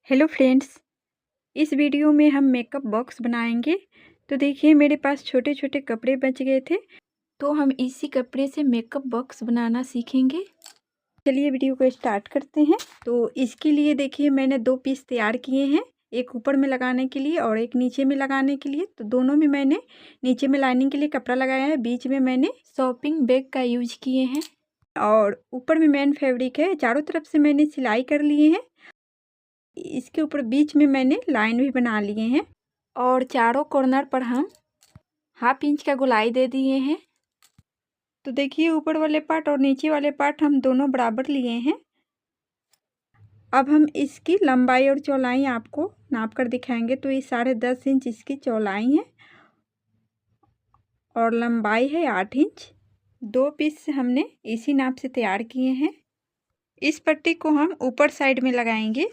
Hello friends, इस video में हम मेकअप बॉक्स बनाएंगे। तो देखिए मेरे पास छोटे छोटे कपड़े बच गए थे, तो हम इसी कपड़े से मेकअप बॉक्स बनाना सीखेंगे। चलिए वीडियो को स्टार्ट करते हैं। तो इसके लिए देखिए मैंने दो पीस तैयार किए हैं, एक ऊपर में लगाने के लिए और एक नीचे में लगाने के लिए। तो दोनों में मैंने नीचे में लाइनिंग के लिए कपड़ा लगाया है, बीच में मैंने शॉपिंग बैग का यूज किए हैं और ऊपर में मेन फैब्रिक है। चारों तरफ से मैंने सिलाई कर लिए हैं। इसके ऊपर बीच में मैंने लाइन भी बना लिए हैं और चारों कॉर्नर पर हम 1/2 इंच का गोलाई दे दिए हैं। तो देखिए ऊपर वाले पार्ट और नीचे वाले पार्ट हम दोनों बराबर लिए हैं। अब हम इसकी लंबाई और चौड़ाई आपको नाप कर दिखाएंगे। तो ये 10.5 इंच इसकी चौड़ाई है और लंबाई है 8 इंच। दो पीस हमने इसी नाप से तैयार किए हैं। इस पट्टी को हम ऊपर साइड में लगाएंगे।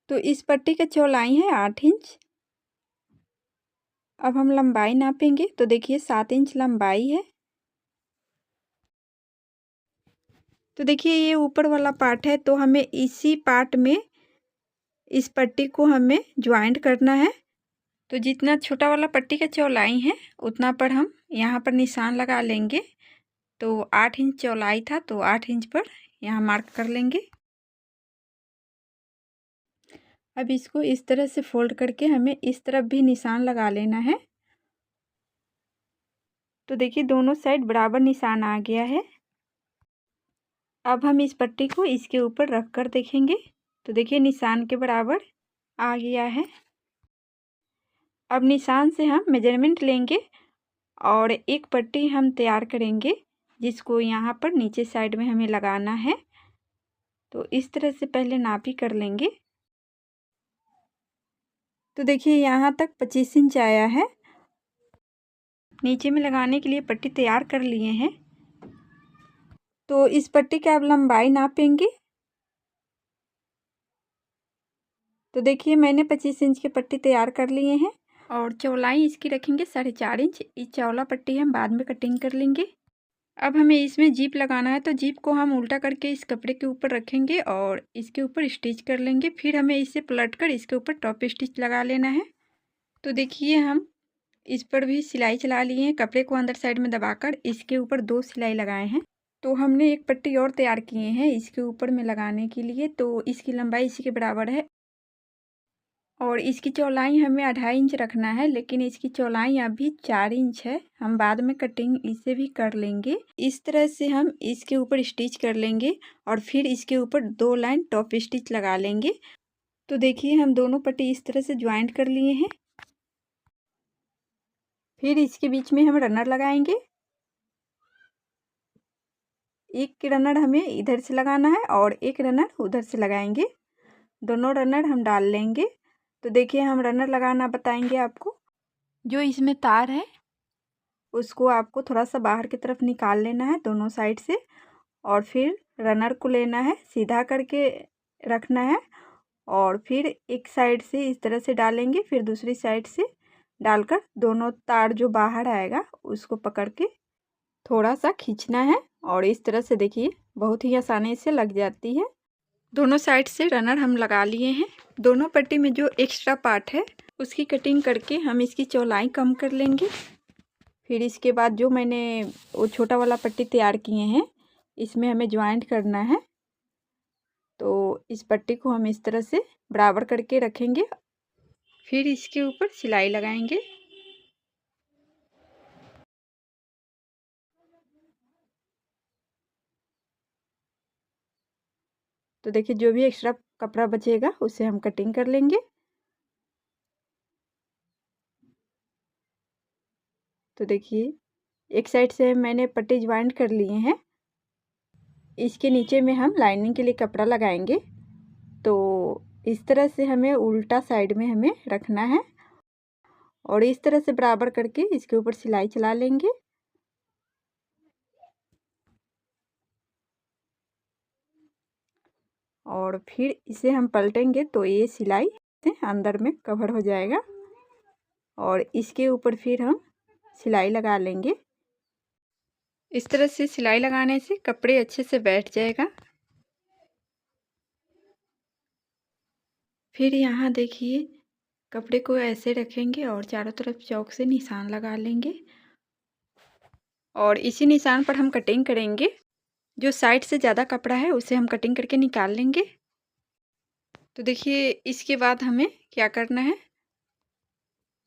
तो इस पट्टी का चौड़ाई है 8 इंच। अब हम लंबाई नापेंगे। तो देखिए 7 इंच लंबाई है। तो देखिए ये ऊपर वाला पार्ट है, तो हमें इसी पार्ट में इस पट्टी को हमें ज्वाइंट करना है। तो जितना छोटा वाला पट्टी का चौड़ाई है उतना पर हम यहाँ पर निशान लगा लेंगे। तो 8 इंच चौड़ाई था, तो 8 इंच पर यहाँ मार्क कर लेंगे। अब इसको इस तरह से फोल्ड करके हमें इस तरफ भी निशान लगा लेना है। तो देखिए दोनों साइड बराबर निशान आ गया है। अब हम इस पट्टी को इसके ऊपर रख कर देखेंगे। तो देखिए निशान के बराबर आ गया है। अब निशान से हम मेजरमेंट लेंगे और एक पट्टी हम तैयार करेंगे जिसको यहाँ पर नीचे साइड में हमें लगाना है। तो इस तरह से पहले नापी कर लेंगे। तो देखिए यहाँ तक 25 इंच आया है। नीचे में लगाने के लिए पट्टी तैयार कर लिए हैं। तो इस पट्टी की आप लंबाई नापेंगे। तो देखिए मैंने 25 इंच की पट्टी तैयार कर लिए हैं और चौड़ाई इसकी रखेंगे 4.5 इंच। इस चौड़ा पट्टी हम बाद में कटिंग कर लेंगे। अब हमें इसमें जीप लगाना है, तो जीप को हम उल्टा करके इस कपड़े के ऊपर रखेंगे और इसके ऊपर स्टिच कर लेंगे। फिर हमें इसे पलटकर इसके ऊपर टॉप स्टिच लगा लेना है। तो देखिए हम इस पर भी सिलाई चला लिए हैं। कपड़े को अंदर साइड में दबाकर इसके ऊपर 2 सिलाई लगाए हैं। तो हमने एक पट्टी और तैयार किए हैं इसके ऊपर में लगाने के लिए। तो इसकी लंबाई इसी के बराबर है और इसकी चौड़ाई हमें 2.5 इंच रखना है, लेकिन इसकी चौड़ाई अभी 4 इंच है। हम बाद में कटिंग इसे भी कर लेंगे। इस तरह से हम इसके ऊपर स्टिच कर लेंगे और फिर इसके ऊपर 2 लाइन टॉप स्टिच लगा लेंगे। तो देखिए हम दोनों पट्टी इस तरह से ज्वाइंट कर लिए हैं। फिर इसके बीच में हम रनर लगाएंगे। एक रनर हमें इधर से लगाना है और एक रनर उधर से लगाएंगे। दोनों रनर हम डाल लेंगे। तो देखिए हम रनर लगाना बताएंगे आपको। जो इसमें तार है उसको आपको थोड़ा सा बाहर की तरफ निकाल लेना है दोनों साइड से और फिर रनर को लेना है, सीधा करके रखना है और फिर एक साइड से इस तरह से डालेंगे, फिर दूसरी साइड से डालकर दोनों तार जो बाहर आएगा उसको पकड़ के थोड़ा सा खींचना है और इस तरह से देखिए बहुत ही आसानी से लग जाती है। दोनों साइड से रनर हम लगा लिए हैं। दोनों पट्टी में जो एक्स्ट्रा पार्ट है उसकी कटिंग करके हम इसकी चौड़ाई कम कर लेंगे। फिर इसके बाद जो मैंने वो छोटा वाला पट्टी तैयार किए हैं इसमें हमें ज्वाइंट करना है। तो इस पट्टी को हम इस तरह से बराबर करके रखेंगे, फिर इसके ऊपर सिलाई लगाएंगे। तो देखिए जो भी एक्स्ट्रा कपड़ा बचेगा उसे हम कटिंग कर लेंगे। तो देखिए एक साइड से मैंने पट्टी ज्वाइंट कर लिए हैं। इसके नीचे में हम लाइनिंग के लिए कपड़ा लगाएंगे। तो इस तरह से हमें उल्टा साइड में हमें रखना है और इस तरह से बराबर करके इसके ऊपर सिलाई चला लेंगे। और फिर इसे हम पलटेंगे तो ये सिलाई से अंदर में कवर हो जाएगा और इसके ऊपर फिर हम सिलाई लगा लेंगे। इस तरह से सिलाई लगाने से कपड़े अच्छे से बैठ जाएगा। फिर यहाँ देखिए कपड़े को ऐसे रखेंगे और चारों तरफ चौक से निशान लगा लेंगे और इसी निशान पर हम कटिंग करेंगे। जो साइड से ज़्यादा कपड़ा है उसे हम कटिंग करके निकाल लेंगे। तो देखिए इसके बाद हमें क्या करना है,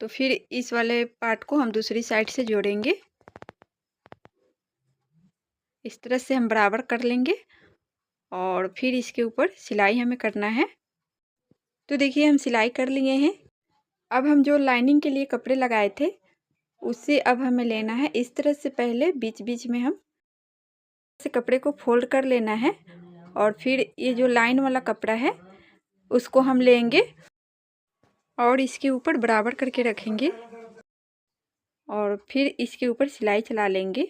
तो फिर इस वाले पार्ट को हम दूसरी साइड से जोड़ेंगे। इस तरह से हम बराबर कर लेंगे और फिर इसके ऊपर सिलाई हमें करना है। तो देखिए हम सिलाई कर लिए हैं। अब हम जो लाइनिंग के लिए कपड़े लगाए थे उससे अब हमें लेना है इस तरह से, पहले बीच बीच में हम से कपड़े को फोल्ड कर लेना है और फिर ये जो लाइन वाला कपड़ा है उसको हम लेंगे और इसके ऊपर बराबर करके रखेंगे और फिर इसके ऊपर सिलाई चला लेंगे।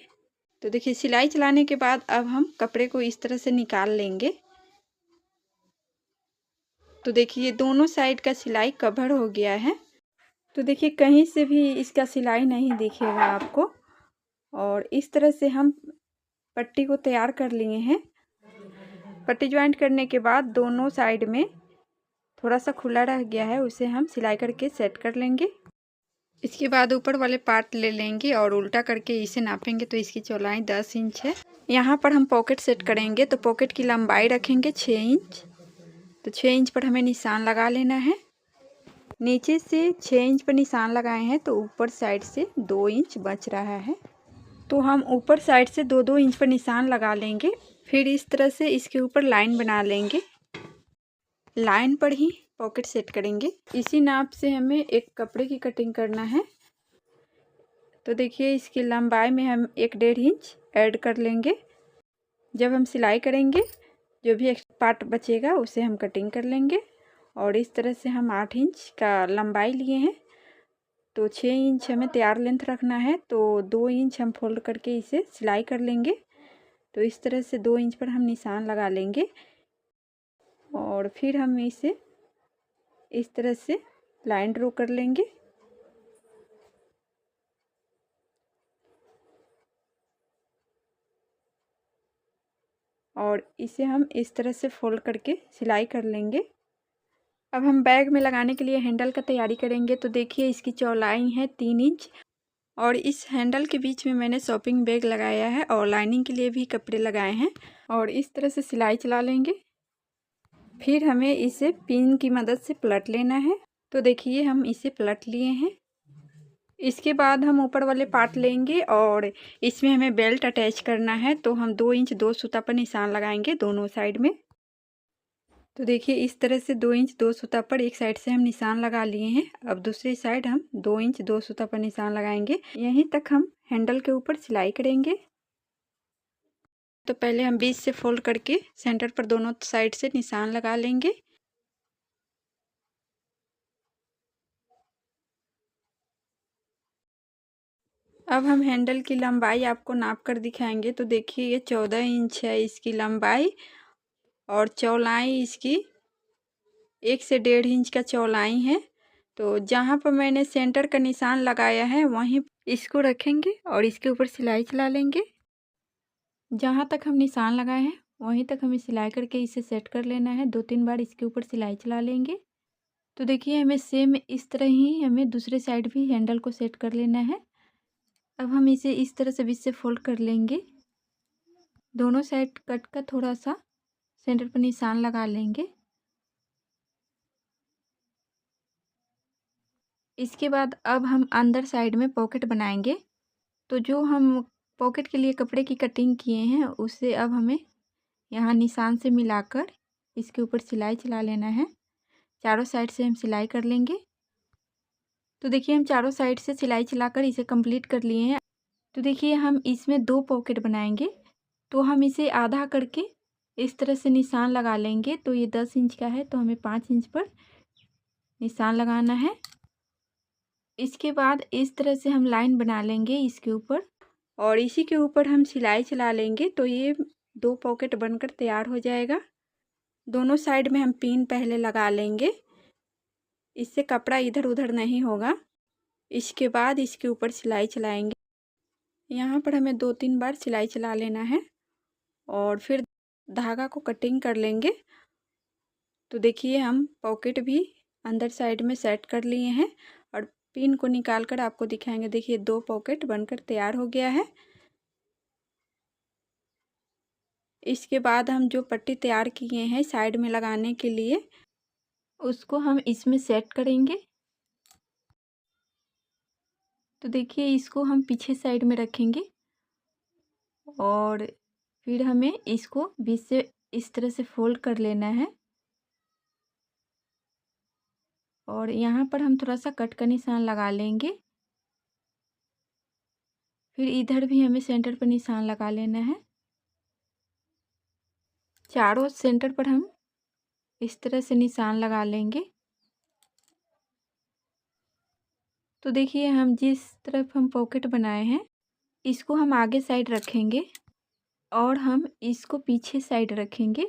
तो देखिए सिलाई चलाने के बाद अब हम कपड़े को इस तरह से निकाल लेंगे। तो देखिए दोनों साइड का सिलाई कवर हो गया है। तो देखिए कहीं से भी इसका सिलाई नहीं दिखेगा आपको। और इस तरह से हम पट्टी को तैयार कर लिए हैं। पट्टी ज्वाइंट करने के बाद दोनों साइड में थोड़ा सा खुला रह गया है, उसे हम सिलाई करके सेट कर लेंगे। इसके बाद ऊपर वाले पार्ट ले लेंगे और उल्टा करके इसे नापेंगे तो इसकी चौड़ाई 10 इंच है। यहाँ पर हम पॉकेट सेट करेंगे तो पॉकेट की लंबाई रखेंगे 6 इंच। तो 6 इंच पर हमें निशान लगा लेना है। नीचे से 6 इंच पर निशान लगाए हैं तो ऊपर साइड से 2 इंच बच रहा है, तो हम ऊपर साइड से 2-2 इंच पर निशान लगा लेंगे। फिर इस तरह से इसके ऊपर लाइन बना लेंगे। लाइन पर ही पॉकेट सेट करेंगे। इसी नाप से हमें एक कपड़े की कटिंग करना है। तो देखिए इसकी लंबाई में हम 1-1.5 इंच ऐड कर लेंगे। जब हम सिलाई करेंगे जो भी एक्स्ट्रा पार्ट बचेगा उसे हम कटिंग कर लेंगे। और इस तरह से हम 8 इंच का लंबाई लिए हैं तो 6 इंच हमें तैयार लेंथ रखना है, तो 2 इंच हम फोल्ड करके इसे सिलाई कर लेंगे। तो इस तरह से 2 इंच पर हम निशान लगा लेंगे और फिर हम इसे इस तरह से लाइन ड्रॉ कर लेंगे। और इसे हम इस तरह से फोल्ड करके सिलाई कर लेंगे। अब हम बैग में लगाने के लिए हैंडल का तैयारी करेंगे। तो देखिए इसकी चौड़ाई है 3 इंच और इस हैंडल के बीच में मैंने शॉपिंग बैग लगाया है और लाइनिंग के लिए भी कपड़े लगाए हैं और इस तरह से सिलाई चला लेंगे। फिर हमें इसे पिन की मदद से पलट लेना है। तो देखिए हम इसे पलट लिए हैं। इसके बाद हम ऊपर वाले पार्ट लेंगे और इसमें हमें बेल्ट अटैच करना है, तो हम 2 इंच 2 सूता पर निशान लगाएंगे दोनों साइड में। तो देखिए इस तरह से 2 इंच 2 सूता पर एक साइड से हम निशान लगा लिए हैं। अब दूसरी साइड हम 2 इंच 2 सूता पर निशान लगाएंगे। यहीं तक हम हैंडल के ऊपर सिलाई करेंगे। तो पहले हम बीच से फोल्ड करके सेंटर पर दोनों साइड से निशान लगा लेंगे। अब हम हैंडल की लंबाई आपको नाप कर दिखाएंगे। तो देखिए ये 14 इंच है इसकी लंबाई और चौड़ाई इसकी 1 से 1.5 इंच का चौड़ाई है। तो जहाँ पर मैंने सेंटर का निशान लगाया है वहीं इसको रखेंगे और इसके ऊपर सिलाई चला लेंगे। जहाँ तक हम निशान लगाए हैं वहीं तक हमें सिलाई करके इसे सेट कर लेना है। 2-3 बार इसके ऊपर सिलाई चला लेंगे। तो देखिए हमें सेम इस तरह ही हमें दूसरे साइड भी हैंडल को सेट कर लेना है। अब हम इसे इस तरह से बीच से फोल्ड कर लेंगे। दोनों साइड कट का थोड़ा सा सेंटर पर निशान लगा लेंगे। इसके बाद अब हम अंदर साइड में पॉकेट बनाएंगे। तो जो हम पॉकेट के लिए कपड़े की कटिंग किए हैं उसे अब हमें यहाँ निशान से मिलाकर इसके ऊपर सिलाई चला लेना है। चारों साइड से हम सिलाई कर लेंगे। तो देखिए हम चारों साइड से सिलाई चलाकर इसे कंप्लीट कर लिए हैं। तो देखिए हम इसमें 2 पॉकेट बनाएंगे। तो हम इसे आधा करके इस तरह से निशान लगा लेंगे। तो ये 10 इंच का है तो हमें 5 इंच पर निशान लगाना है। इसके बाद इस तरह से हम लाइन बना लेंगे इसके ऊपर और इसी के ऊपर हम सिलाई चला लेंगे। तो ये 2 पॉकेट बनकर तैयार हो जाएगा। दोनों साइड में हम पिन पहले लगा लेंगे, इससे कपड़ा इधर उधर नहीं होगा। इसके बाद इसके ऊपर सिलाई चलाएंगे। यहाँ पर हमें 2-3 बार सिलाई चला लेना है और फिर धागा को कटिंग कर लेंगे। तो देखिए हम पॉकेट भी अंदर साइड में सेट कर लिए हैं और पिन को निकाल कर आपको दिखाएंगे। देखिए 2 पॉकेट बनकर तैयार हो गया है। इसके बाद हम जो पट्टी तैयार किए हैं साइड में लगाने के लिए, उसको हम इसमें सेट करेंगे। तो देखिए इसको हम पीछे साइड में रखेंगे और फिर हमें इसको बीच से इस तरह से फोल्ड कर लेना है और यहाँ पर हम थोड़ा सा कट का निशान लगा लेंगे। फिर इधर भी हमें सेंटर पर निशान लगा लेना है। चारों सेंटर पर हम इस तरह से निशान लगा लेंगे। तो देखिए हम जिस तरफ हम पॉकेट बनाए हैं इसको हम आगे साइड रखेंगे और हम इसको पीछे साइड रखेंगे।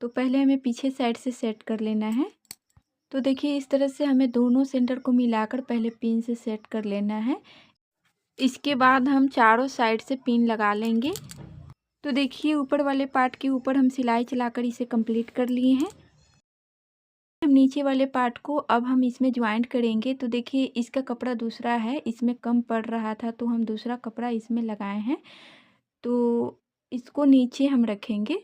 तो पहले हमें पीछे साइड से सेट कर लेना है। तो देखिए इस तरह से हमें दोनों सेंटर को मिलाकर पहले पिन से सेट कर लेना है। इसके बाद हम चारों साइड से पिन लगा लेंगे। तो देखिए ऊपर वाले पार्ट के ऊपर हम सिलाई चलाकर इसे कंप्लीट कर लिए हैं। हम नीचे वाले पार्ट को अब हम इसमें ज्वाइंट करेंगे। तो देखिए इसका कपड़ा दूसरा है, इसमें कम पड़ रहा था तो हम दूसरा कपड़ा इसमें लगाए हैं। तो इसको नीचे हम रखेंगे।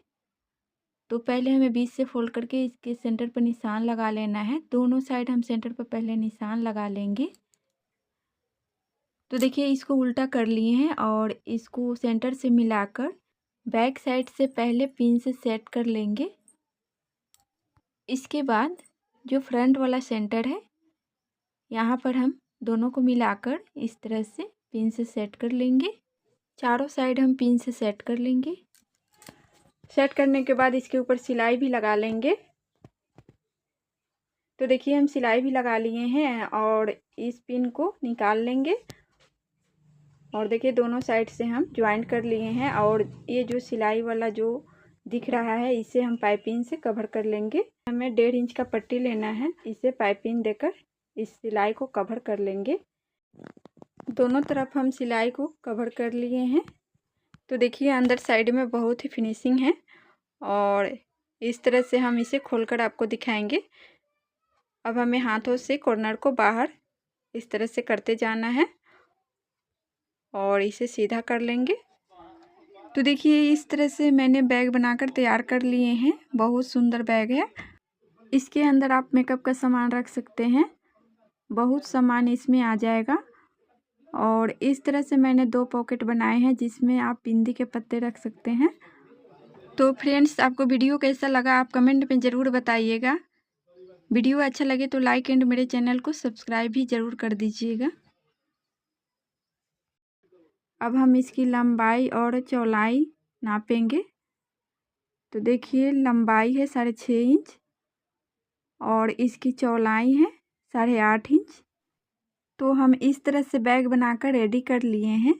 तो पहले हमें बीच से फोल्ड करके इसके सेंटर पर निशान लगा लेना है। दोनों साइड हम सेंटर पर पहले निशान लगा लेंगे। तो देखिए इसको उल्टा कर लिए हैं और इसको सेंटर से मिलाकर बैक साइड से पहले पिन से सेट कर लेंगे। इसके बाद जो फ्रंट वाला सेंटर है यहाँ पर हम दोनों को मिलाकर इस तरह से पिन से सेट कर लेंगे। चारों साइड हम पिन से सेट कर लेंगे। सेट करने के बाद इसके ऊपर सिलाई भी लगा लेंगे। तो देखिए हम सिलाई भी लगा लिए हैं और इस पिन को निकाल लेंगे और देखिए दोनों साइड से हम ज्वाइंट कर लिए हैं और ये जो सिलाई वाला जो दिख रहा है इसे हम पाइपिंग से कवर कर लेंगे। हमें 1.5 इंच का पट्टी लेना है, इसे पाइपिंग देकर इस सिलाई को कवर कर लेंगे। दोनों तरफ हम सिलाई को कवर कर लिए हैं। तो देखिए अंदर साइड में बहुत ही फिनिशिंग है और इस तरह से हम इसे खोलकर आपको दिखाएंगे। अब हमें हाथों से कॉर्नर को बाहर इस तरह से करते जाना है और इसे सीधा कर लेंगे। तो देखिए इस तरह से मैंने बैग बनाकर तैयार कर लिए हैं। बहुत सुंदर बैग है। इसके अंदर आप मेकअप का सामान रख सकते हैं, बहुत सामान इसमें आ जाएगा। और इस तरह से मैंने 2 पॉकेट बनाए हैं जिसमें आप बिंदी के पत्ते रख सकते हैं। तो फ्रेंड्स आपको वीडियो कैसा लगा आप कमेंट में ज़रूर बताइएगा। वीडियो अच्छा लगे तो लाइक एंड मेरे चैनल को सब्सक्राइब भी ज़रूर कर दीजिएगा। अब हम इसकी लंबाई और चौड़ाई नापेंगे। तो देखिए लंबाई है 6.5 इंच और इसकी चौड़ाई है 8.5 इंच। तो हम इस तरह से बैग बनाकर रेडी कर लिए हैं।